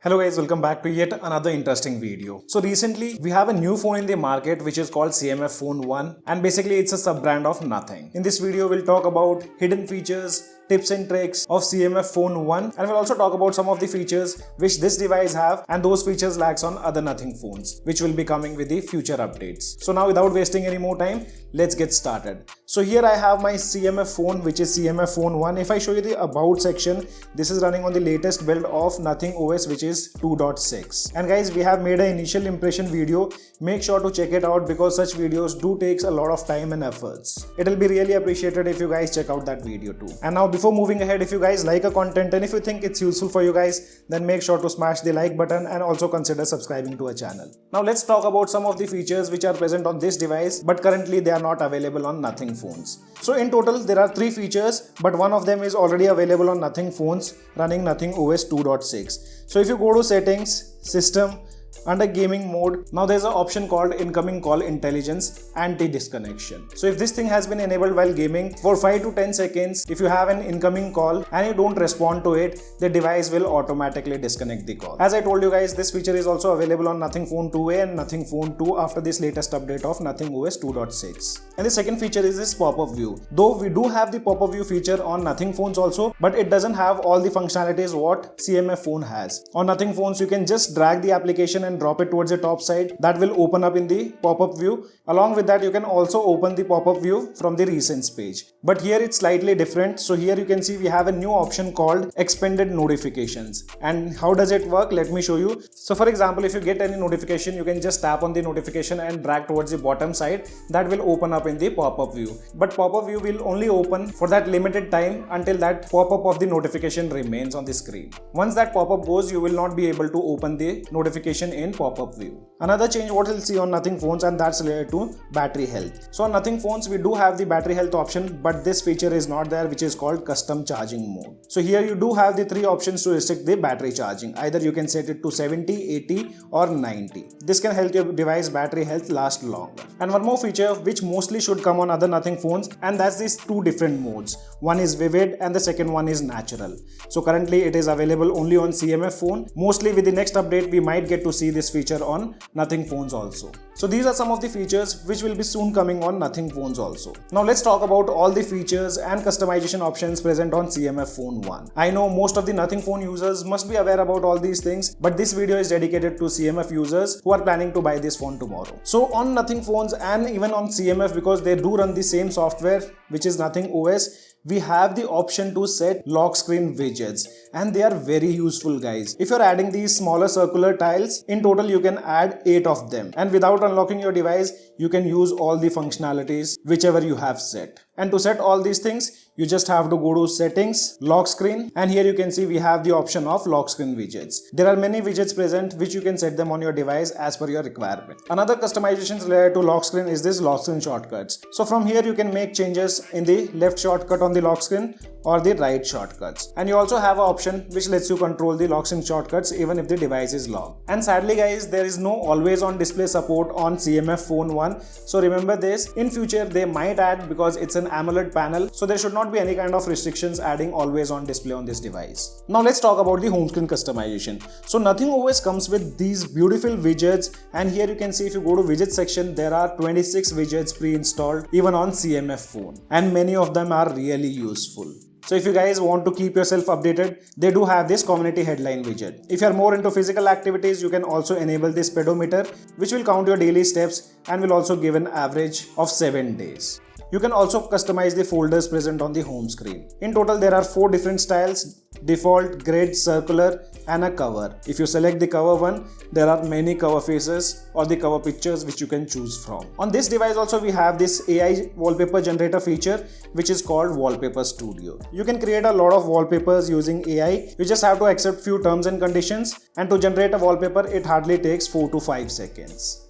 Hello guys, welcome back to yet another interesting video. So recently we have a new phone in the market which is called CMF Phone 1 and basically it's a sub-brand of Nothing. In this video we'll talk about hidden features, tips and tricks of CMF Phone 1 and we'll also talk about some of the features which this device have and those features lacks on other Nothing phones which will be coming with the future updates. So now without wasting any more time, let's get started. So here I have my CMF phone which is CMF Phone 1. If I show you the about section, this is running on the latest build of Nothing OS which is 2.6. And guys, we have made an initial impression video. Make sure to check it out because such videos do takes a lot of time and efforts. It will be really appreciated if you guys check out that video too. And now before moving ahead, if you guys like a content and if you think it's useful for you guys, then make sure to smash the like button and also consider subscribing to our channel. Now let's talk about some of the features which are present on this device but currently they are not available on Nothing phones. So in total there are 3 features but one of them is already available on Nothing phones running Nothing OS 2.6. So if you go to settings, system, under gaming mode, now there's an option called incoming call intelligence anti-disconnection. So if this thing has been enabled while gaming for 5 to 10 seconds, if you have an incoming call and you don't respond to it, the device will automatically disconnect the call. As I told you guys, this feature is also available on Nothing Phone 2a and Nothing Phone 2 after this latest update of Nothing OS 2.6. And the second feature is this pop-up view. Though we do have the pop-up view feature on Nothing phones also, but it doesn't have all the functionalities what CMF phone has. On Nothing phones, you can just drag the application and drop it towards the top side. That will open up in the pop-up view. Along with that, you can also open the pop-up view from the recents page. But here it's slightly different. So here you can see we have a new option called expanded notifications. And how does it work? Let me show you. So for example, if you get any notification, you can just tap on the notification and drag towards the bottom side. That will open up in the pop-up view. But pop-up view will only open for that limited time until that pop-up of the notification remains on the screen. Once that pop-up goes, you will not be able to open the notification in pop-up view. Another change what you'll see on Nothing phones and that's related to battery health. So on Nothing phones we do have the battery health option but this feature is not there which is called custom charging mode. So here you do have the 3 options to restrict the battery charging. Either you can set it to 70, 80 or 90. This can help your device battery health last longer. And one more feature which mostly should come on other Nothing phones and that's these 2 different modes. One is vivid and the second one is natural. So currently it is available only on CMF phone. Mostly with the next update we might get to see this feature on Nothing phones also. So these are some of the features which will be soon coming on Nothing phones also. Now let's talk about all the features and customization options present on CMF Phone 1. I know most of the Nothing phone users must be aware about all these things, but this video is dedicated to CMF users who are planning to buy this phone tomorrow. So on Nothing phones and even on CMF, because they do run the same software which is Nothing OS, we have the option to set lock screen widgets and they are very useful guys. If you're adding these smaller circular tiles, in total you can add 8 of them and without unlocking your device, you can use all the functionalities whichever you have set. And to set all these things, you just have to go to settings, lock screen, and here you can see we have the option of lock screen widgets. There are many widgets present which you can set them on your device as per your requirement. Another customizations related to lock screen is this lock screen shortcuts. So from here you can make changes in the left shortcut on the lock screen or the right shortcuts. And you also have an option which lets you control the lock screen shortcuts even if the device is locked. And sadly guys, there is no always on display support on CMF Phone 1. So remember this, in future they might add because it's an AMOLED panel. So there should not be any kind of restrictions adding always on display on this device. Now let's talk about the home screen customization. So Nothing OS comes with these beautiful widgets and here you can see if you go to widget section, there are 26 widgets pre-installed even on CMF Phone and many of them are really useful. So if you guys want to keep yourself updated, they do have this community headline widget. If you are more into physical activities, you can also enable this speedometer which will count your daily steps and will also give an average of 7 days. You can also customize the folders present on the home screen. In total, there are 4 different styles: default, grid, circular and a cover. If you select the cover one, there are many cover faces or the cover pictures which you can choose from. On this device also we have this AI wallpaper generator feature which is called Wallpaper Studio. You can create a lot of wallpapers using AI. You just have to accept few terms and conditions and to generate a wallpaper it hardly takes 4 to 5 seconds.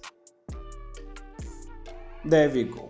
There we go.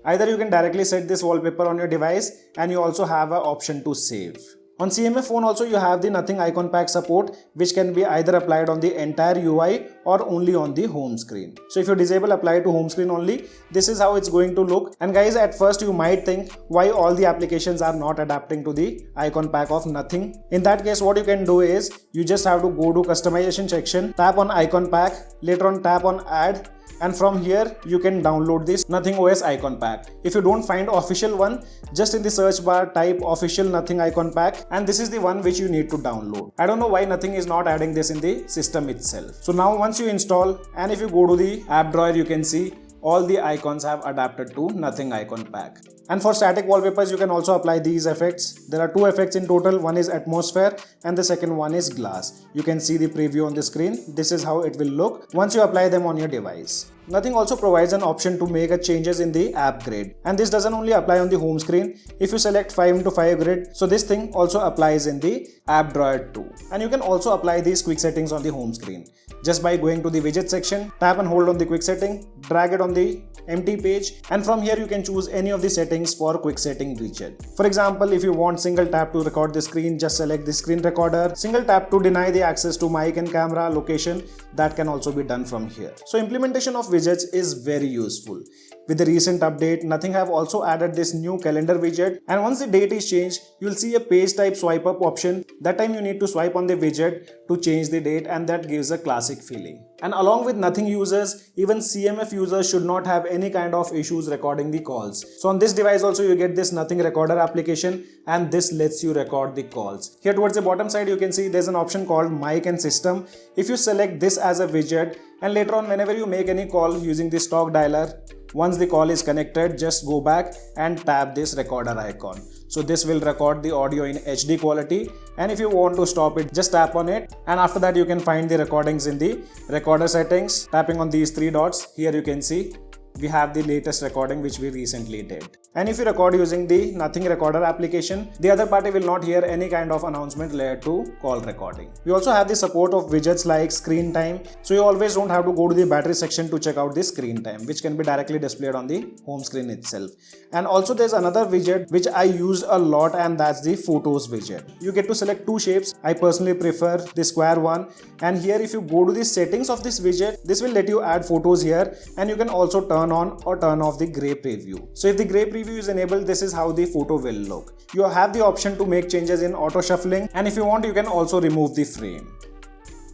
Either you can directly set this wallpaper on your device and you also have an option to save. On CMF phone also you have the nothing icon pack support, which can be either applied on the entire UI or only on the home screen. So if you disable apply to home screen only, this is how it's going to look. And guys, at first you might think why all the applications are not adapting to the icon pack of nothing. In that case, what you can do is you just have to go to customization section, tap on icon pack, later on tap on add, and from here you can download this Nothing OS icon pack. If you don't find official one, just in the search bar type official Nothing icon pack, and this is the one which you need to download. I don't know why Nothing is not adding this in the system itself. So now once you install, and if you go to the app drawer, you can see all the icons have adapted to Nothing icon pack. And for static wallpapers, you can also apply these effects. There are two effects in total. One is atmosphere and the second one is glass. You can see the preview on the screen. This is how it will look once you apply them on your device. Nothing also provides an option to make changes in the app grid, and this doesn't only apply on the home screen. If you select 5x5 grid, so this thing also applies in the app drawer too. And you can also apply these quick settings on the home screen just by going to the widget section, tap and hold on the quick setting, drag it on the empty page, and from here you can choose any of the settings for quick setting widget. For example, if you want single tap to record the screen, just select the screen recorder. Single tap to deny the access to mic and camera location, that can also be done from here. So implementation of widgets is very useful. With the recent update, Nothing have also added this new calendar widget, and once the date is changed, you will see a page type swipe up option. That time you need to swipe on the widget to change the date, and that gives a classic feeling. And along with Nothing users, even CMF users should not have any kind of issues recording the calls. So on this device also you get this Nothing recorder application, and this lets you record the calls. Here towards the bottom side you can see there's an option called mic and system. If you select this as a widget, and later on whenever you make any call using the stock dialer, once the call is connected, just go back and tap this recorder icon. So this will record the audio in HD quality, and if you want to stop it, just tap on it, and after that you can find the recordings in the recorder settings. Tapping on these three dots, here you can see we have the latest recording which we recently did. And if you record using the Nothing recorder application, the other party will not hear any kind of announcement related to call recording. We also have the support of widgets like screen time, so you always don't have to go to the battery section to check out the screen time, which can be directly displayed on the home screen itself. And also there's another widget which I use a lot, and that's the photos widget. You get to select two shapes. I personally prefer the square one, and here if you go to the settings of this widget, this will let you add photos here, and you can also turn on or turn off the gray preview. So if the gray preview is enabled, this is how the photo will look. You have the option to make changes in auto shuffling, and if you want you can also remove the frame.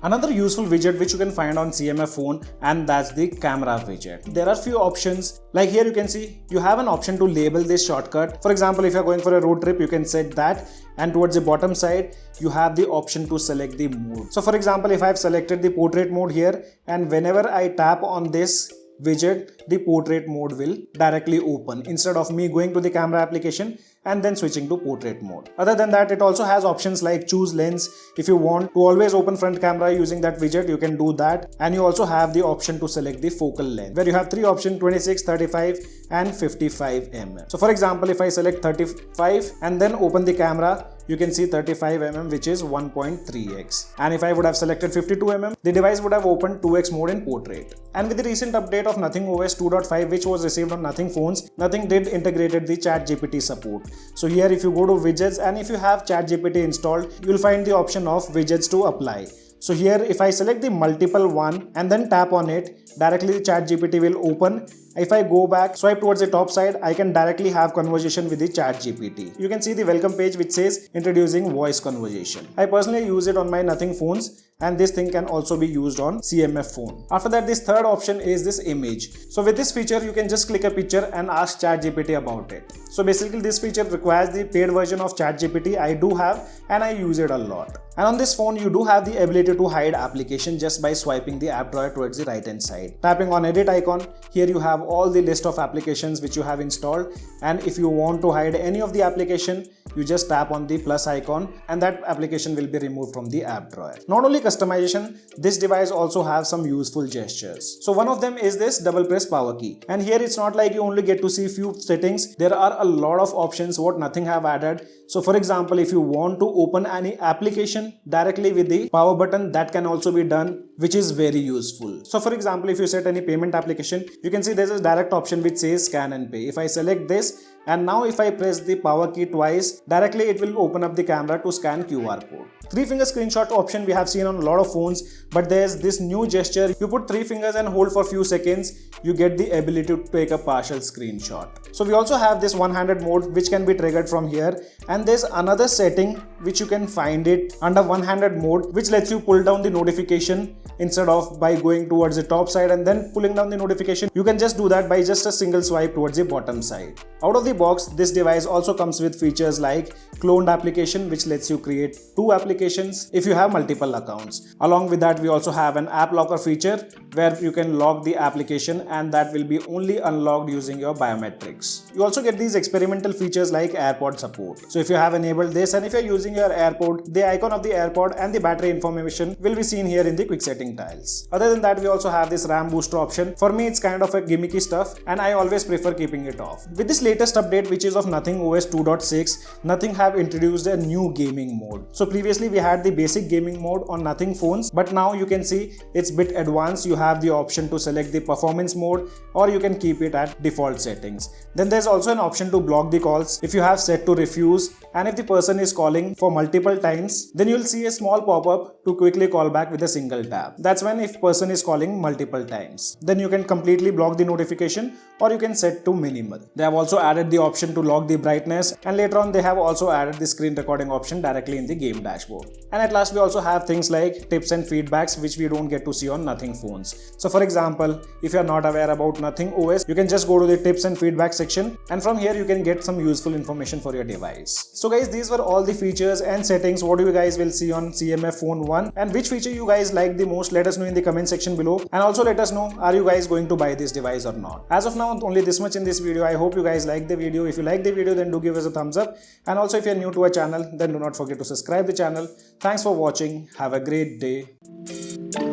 Another useful widget which you can find on CMF phone, and that's the camera widget. There are few options, like here you can see you have an option to label this shortcut. For example, if you're going for a road trip, you can set that, and towards the bottom side you have the option to select the mode. So for example, if I've selected the portrait mode here, and whenever I tap on this widget, the portrait mode will directly open instead of me going to the camera application and then switching to portrait mode. Other than that, it also has options like choose lens. If you want to always open front camera using that widget, you can do that. And you also have the option to select the focal length, where you have three options: 26, 35 and 55 mm. So for example, if I select 35 and then open the camera, you can see 35 mm, which is 1.3x. And if I would have selected 52 mm, the device would have opened 2x mode in portrait. And with the recent update of Nothing OS 2.5, which was received on Nothing phones, Nothing did integrated the Chat GPT support. So here if you go to widgets, and if you have Chat GPT installed, you will find the option of widgets to apply. So here if I select the multiple one and then tap on it, directly the Chat GPT will open. If I go back, swipe towards the top side, I can directly have conversation with the Chat GPT. You can see the welcome page which says introducing voice conversation. I personally use it on my Nothing phones, and this thing can also be used on CMF phone. After that, this third option is this image. So with this feature, you can just click a picture and ask Chat GPT about it. So basically this feature requires the paid version of Chat GPT. I do have, and I use it a lot. And on this phone, you do have the ability to hide application just by swiping the app drawer towards the right hand side. Tapping on edit icon, here you have all the list of applications which you have installed, and if you want to hide any of the application, you just tap on the plus icon and that application will be removed from the app drawer. Not only customization, this device also has some useful gestures. So one of them is this double press power key, and here it's not like you only get to see few settings. There are a lot of options what Nothing have added. So for example, if you want to open any application directly with the power button, that can also be done, which is very useful. So for example, if you set any payment application, you can see there's a direct option which says scan and pay. If I select this, And now if I press the power key twice, directly it will open up the camera to scan QR code. 3-finger screenshot option we have seen on a lot of phones, but there's this new gesture. You put 3 fingers and hold for a few seconds, you get the ability to take a partial screenshot. So we also have this one-handed mode which can be triggered from here, and there's another setting which you can find it under one-handed mode, which lets you pull down the notification instead of by going towards the top side and then pulling down the notification. You can just do that by just a single swipe towards the bottom side. Out of the box, this device also comes with features like cloned application, which lets you create 2 applications if you have multiple accounts. Along with that, we also have an app locker feature where you can lock the application and that will be only unlocked using your biometrics. You also get these experimental features like AirPod support. So if you have enabled this and if you're using your AirPod, the icon of the AirPod and the battery information will be seen here in the quick setting tiles. Other than that, we also have this RAM booster option. For me, it's kind of a gimmicky stuff and I always prefer keeping it off. With this latest update, which is of Nothing OS 2.6, Nothing have introduced a new gaming mode. So previously we had the basic gaming mode on Nothing phones, but now you can see it's a bit advanced. You have the option to select the performance mode or you can keep it at default settings. Then there's also an option to block the calls if you have set to refuse, and if the person is calling for multiple times, then you'll see a small pop-up to quickly call back with a single tap. That's when if person is calling multiple times. Then you can completely block the notification or you can set to minimal. They have also added the option to lock the brightness, and later on they have also added the screen recording option directly in the game dashboard. And at last we also have things like tips and feedbacks which we don't get to see on Nothing phones. So for example, if you are not aware about Nothing OS, you can just go to the tips and feedback section and from here you can get some useful information for your device. So guys, these were all the features and settings what you guys will see on CMF Phone 1, and which feature you guys like the most, let us know in the comment section below, and also let us know, are you guys going to buy this device or not. As of now, only this much in this video. I hope you guys like the video. If you like the video, then do give us a thumbs up, and also if you're new to our channel, then do not forget to subscribe the channel. Thanks for watching. Have a great day.